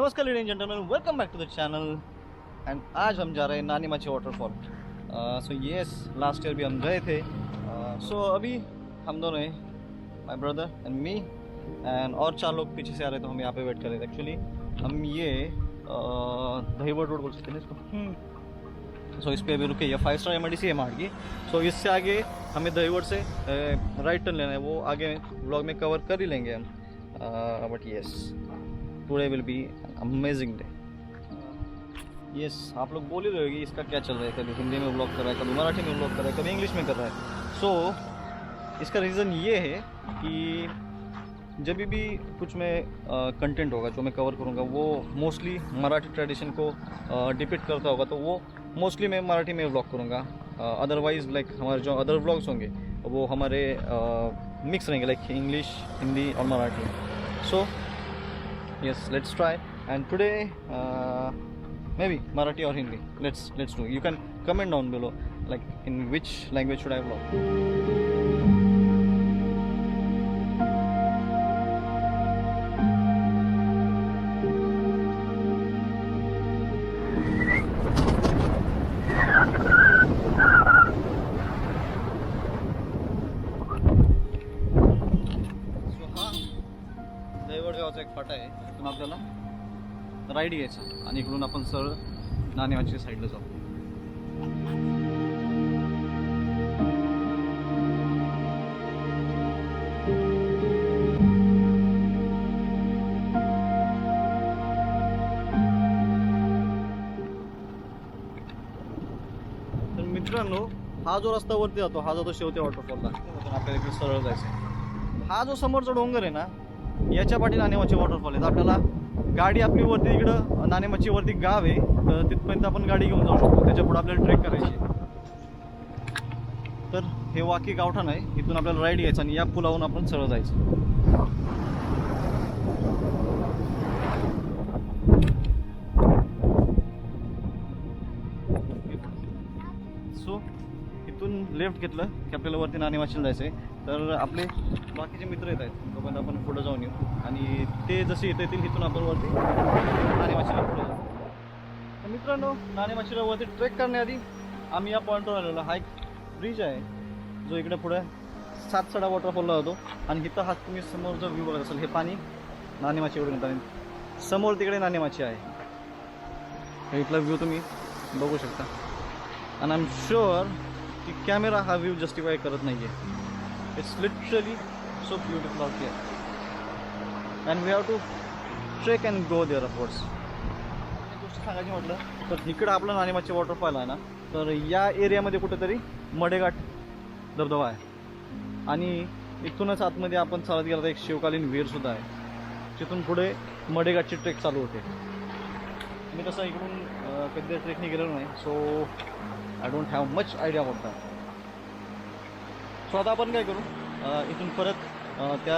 नमस्कार ladies and gentleman, welcome back to the channel. And आज हम जा रहे हैं Nanemachi waterfall. So yes, last year भी हम गए थे। सो अभी हम दोनों हैं, my brother and me, and और 4 लोग पीछे से आ रहे, तो हम यहाँ पे वेट कर रहे थे। एक्चुअली हम ये दहीवड़ रोड बोल सकते हैं इसको। सो इस पर अभी रुके, ये 5 स्टार एमआईडीसी है मार्ग की। सो इससे आगे हमें दहीवड़ से राइट टर्न लेना है, वो आगे व्लॉग में कवर कर ही लेंगे हम। But yes, today will be amazing day. Yes, आप लोग बोल ही रहे हो कि इसका क्या चल रहा है, कभी हिंदी में व्लॉग कर रहा है, कभी मराठी में व्लॉग कर रहा है, कभी इंग्लिश में कर रहा है। सो इसका रीज़न ये है कि जब भी कुछ मैं कंटेंट होगा जो मैं कवर करूँगा वो मोस्टली मराठी ट्रेडिशन को डिपिक्ट करता होगा, तो वो मोस्टली मैं मराठी में व्लॉग करूँगा। अदरवाइज़ लाइक हमारे जो अदर व्लॉग्स होंगे वो हमारे मिक्स रहेंगे, लाइक इंग्लिश, हिंदी और Marathi. So yes, let's try, and today maybe Marathi or Hindi, let's do. You can comment down below like in which language should I vlog. दहीवडगावचा एक फाटा आहे, तिथून आपल्याला राईड घ्यायचा आणि इकडून आपण सरळ नाणेवाची साईडला जाऊ. तर मित्रांनो, हा जो रस्ता वरती जातो हा जातो शेवटी वॉटरफॉलला, आपल्याला इकडे सरळ जायचं. हा जो समोरचा डोंगर आहे ना, याच्या पाठी नाणेमाची वॉटरफॉल आहे. आपल्याला गाडी आपली वरती इकडं नाणेमाची वरती गाव आहे, तर तिथपर्यंत आपण गाडी घेऊन जाऊ शकतो. त्याच्या पुढे आपल्याला ट्रेक करायची. तर हे वाकी गावठाण आहे, इथून आपल्याला राईड घ्यायचं आणि या पुलावरून आपण सरळ जायचं. सो इथून लेफ्ट घेतलं की आपल्याला वरती नाणेमाचीला जायचं आहे. तर आपले बाकीचे मित्र येत आहेत, तोपर्यंत आपण पुढं जाऊन येऊ आणि ते जसे येत येतील तिथून आपण वरती नाणेमाचीला पुढे जाऊ. तर मित्रांनो, नाणेमाचीला वरती ट्रेक करण्याआधी आम्ही या पॉईंटवर आलेलो. हा एक ब्रिज आहे जो इकडे पुढे सातसडा वॉटरफॉलला जातो आणि इथं हा तुम्ही समोर जर व्ह्यू बघत असेल, हे पाणी नाणेमाचीवरून येतं आणि समोर तिकडे नाणेमाची आहे. इथला व्ह्यू तुम्ही बघू शकता. आणि आय एम शुअर की कॅमेरा हा व्ह्यू जस्टिफाय करत नाही आहे. It's literally so beautiful out here, and we have to trek and go there upwards. एक गोष्ट सांगायची म्हटलं तर इकडं आपलं नाणेमाची वॉटरफॉल आहे ना, तर या एरियामध्ये कुठेतरी मडेघाट धबधबा आहे आणि इथूनच आतमध्ये आपण चालत गेला तर एक शिवकालीन विहीरसुद्धा आहे. तिथून पुढे मडेघाटची ट्रेक चालू होते. मी तसं इकडून कधी ट्रेकने गेलेलो नाही, so I don't have much idea about that. So आता आपण काय करू, इथून परत त्या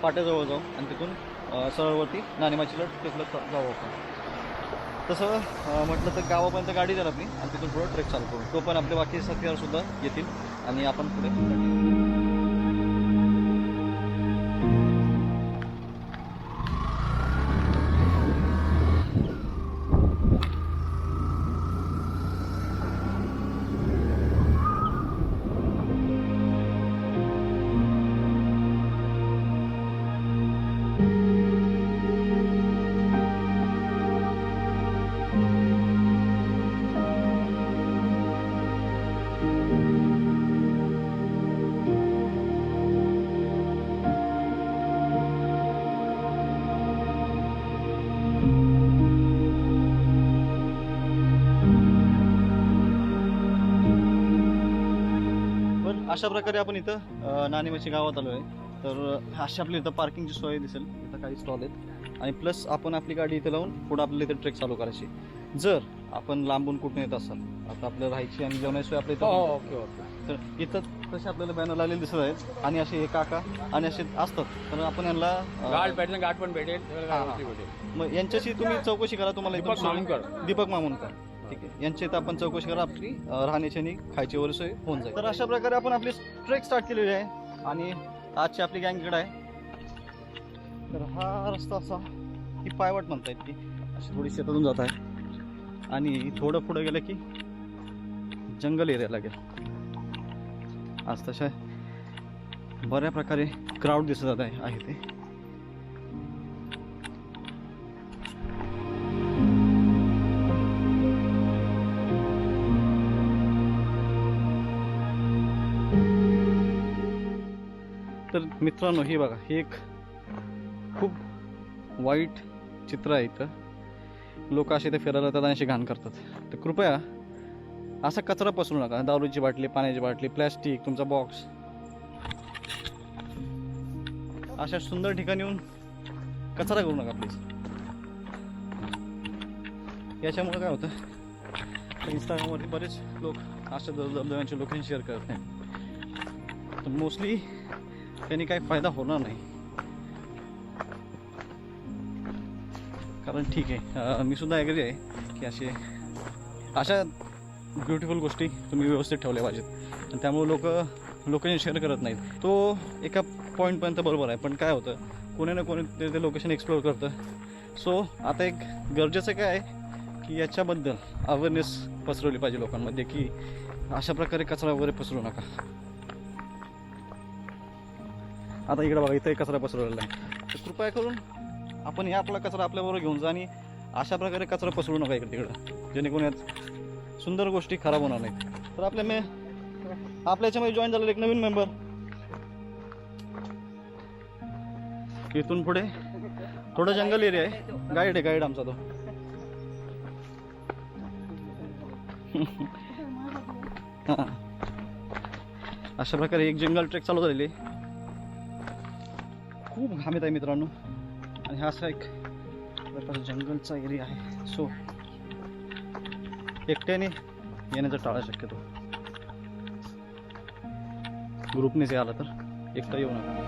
पाट्याजवळ जाऊ आणि तिथून सरळवरती नाणेमाचीला ट्रेकला जाऊ आपण. तसं म्हटलं तर गावापर्यंत गाडी जाईल आपली आणि तिथून पुढं ट्रेक चालू करू. तो पण आपले बाकी साथीदारसुद्धा येतील आणि आपण पुढे अशा प्रकारे आपण इथं नाणेमाची गावात आलो आहे. तर अशी आपली इथं पार्किंगची सोय दिसेल, इथं काही स्टॉल आहेत आणि प्लस आपण आपली गाडी इथं लावून पुढं आपल्याला इथं ट्रेक चालू करायची. जर आपण लांबून कुठून येत असाल, आता आपल्याला राहायची आणि जेवणाची सोय आपल्या इथं ओके, तर इथं तसे आपल्याला बॅनर लावलेले दिसत आहेत आणि असे हे काका आणि असे असतात. तर आपण यांना गाठ पण भेटेल. मग यांच्याशी तुम्ही चौकशी करा, तुम्हाला दीपक मामुनकर, ठीक आहे, यांची इथं आपण चौकशी करा, आपली राहण्याची आणि खायची वगैरे सोय होऊन जाईल. तर अशा प्रकारे आपण आपली ट्रेक स्टार्ट केलेली आहे आणि आजची आपली गँग इकडे आहे. तर हा रस्ता असा ही पायवाट म्हणता येत ती अशी थोडी शेतातून जात आहे आणि थोडं पुढे गेलं की जंगल एरिया लागेल. आज तशा बऱ्या प्रकारे क्राऊड दिसत जात आहे ते. तर मित्रांनो हे बघा, हे एक खूप वाईट चित्र आहे. इथं लोक असे ते फिरायला येतात आणि अशी घाण करतात. तर कृपया असा कचरा पसरू नका. दारूची बाटली, पाण्याची बाटली, प्लॅस्टिक, तुमचा बॉक्स अशा सुंदर ठिकाणी येऊन कचरा करू नका प्लीज. याच्यामुळे काय होतं, इंस्टाग्रामवरती बरेच लोक अशा धबधब्यांचे लोकेशन शेअर करत नाही. तर मोस्टली त्यांनी काही फायदा होणार नाही. कारण ठीक आहे, मी सुद्धा ॲग्री आहे की अशा ब्युटिफुल गोष्टी तुम्ही व्यवस्थित ठेवल्या पाहिजेत. आणि त्यामुळे लोकेशन शेअर करत नाहीत. तो एका पॉईंटपर्यंत बरोबर आहे, पण काय होतं, कोणी ना कोणी ते लोकेशन एक्सप्लोअर करतं. सो आता एक गरजेचं काय आहे की याच्याबद्दल अवेअरनेस पसरवली पाहिजे लोकांमध्ये की अशा प्रकारे कचरा वगैरे पसरू नका. आता इकडे बघा, इथं कचरा पसरवलेला आहे. तर कृपया करून आपण आपला कचरा आपल्याबरोबर घेऊन जा आणि अशा प्रकारे कचरा पसरू नका इकडे तिकडं, जेणेकरून यात सुंदर गोष्टी खराब होणार नाहीत. तर आपल्या याच्यामध्ये जॉईन झालेला एक नवीन मेंबर. इथून पुढे थोडं जंगल एरिया आहे. गाईड आमचा तो. हां, अशा प्रकारे एक जंगल ट्रेक चालू झालेली आहे. खूप घाम येत आहे मित्रांनो. आणि हा असा एक प्रकारचा जंगलचा एरिया आहे. सो एकट्याने येण्याचा टाळा शक्यतो. ग्रुपनेच आला तर एकटा येऊ नका.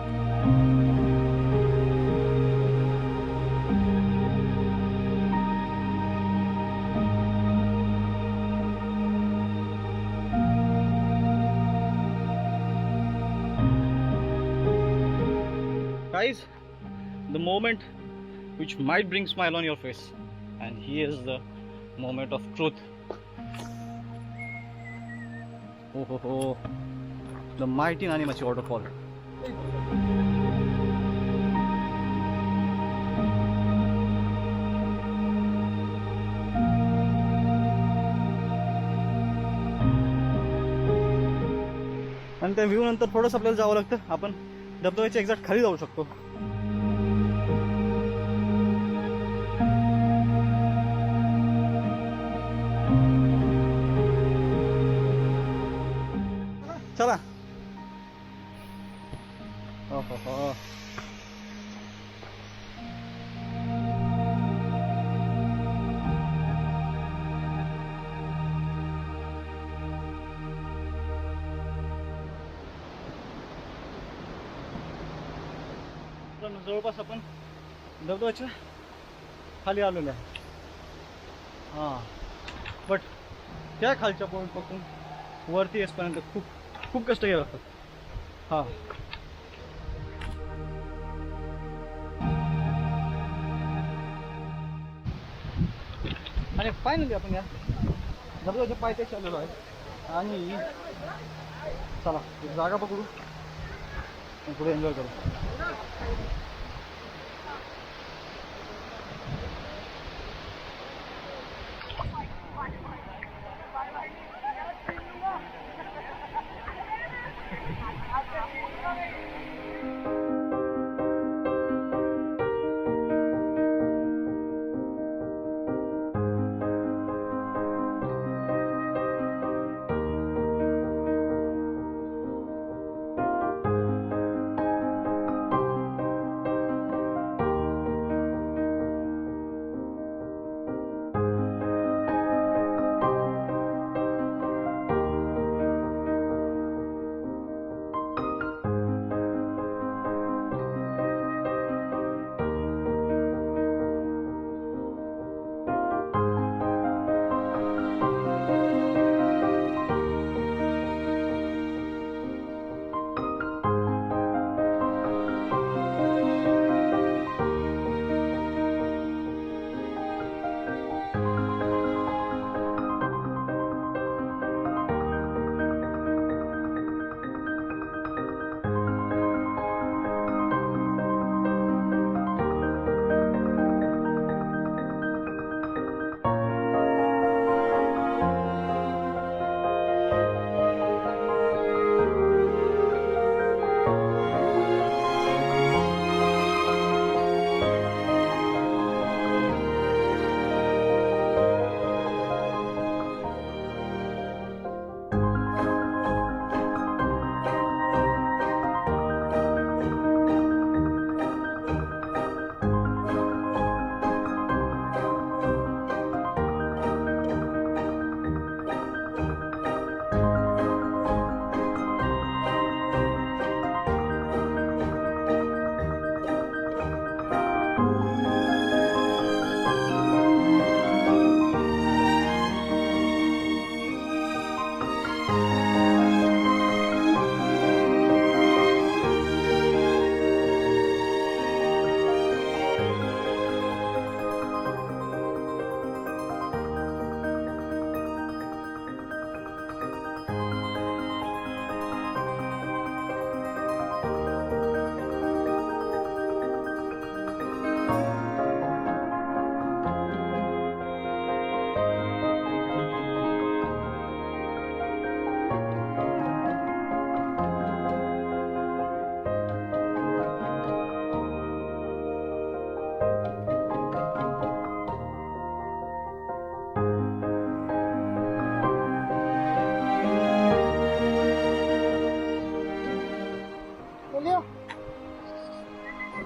Guys, the moment which might bring smile on your face, and here's the moment of truth. Oh, the mighty Nanemachi waterfall. आणि त्या व्ह्यू नंतर थोडंसं आपल्याला जावं लागतं. आपण धबधब्याच्या एक्झॅक्ट खाली जाऊ शकतो. चला. हो. जवळपास आपण धबधब्याच्या खाली आलेलो आहे. हां, बट त्या खालच्या पॉईंटपासून वरती येसपर्यंत खूप कष्ट घ्यावे लागतात. हां, आणि फायनली आपण या धबधब्याच्या पायथ्याशी आलेलो आहे. आणि चला एक जागा पकडू आणि पुढे एन्जॉय करू.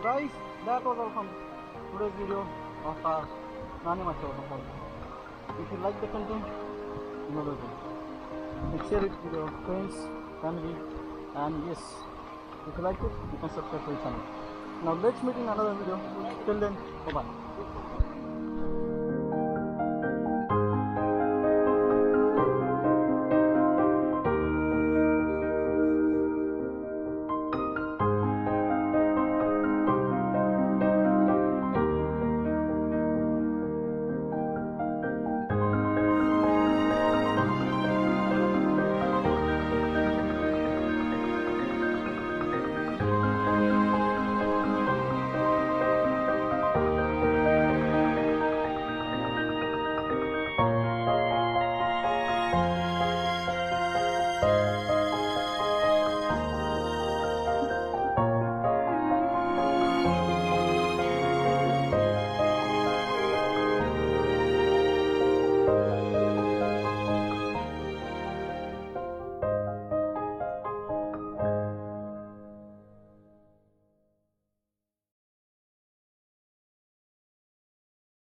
Guys, that was all from today's video of our Nanemachi waterfall. If you like the content, you know the way. Share it with your friends, family, and yes, if you like it, you can subscribe to the channel. Now let's meet in another video. Till then, bye bye.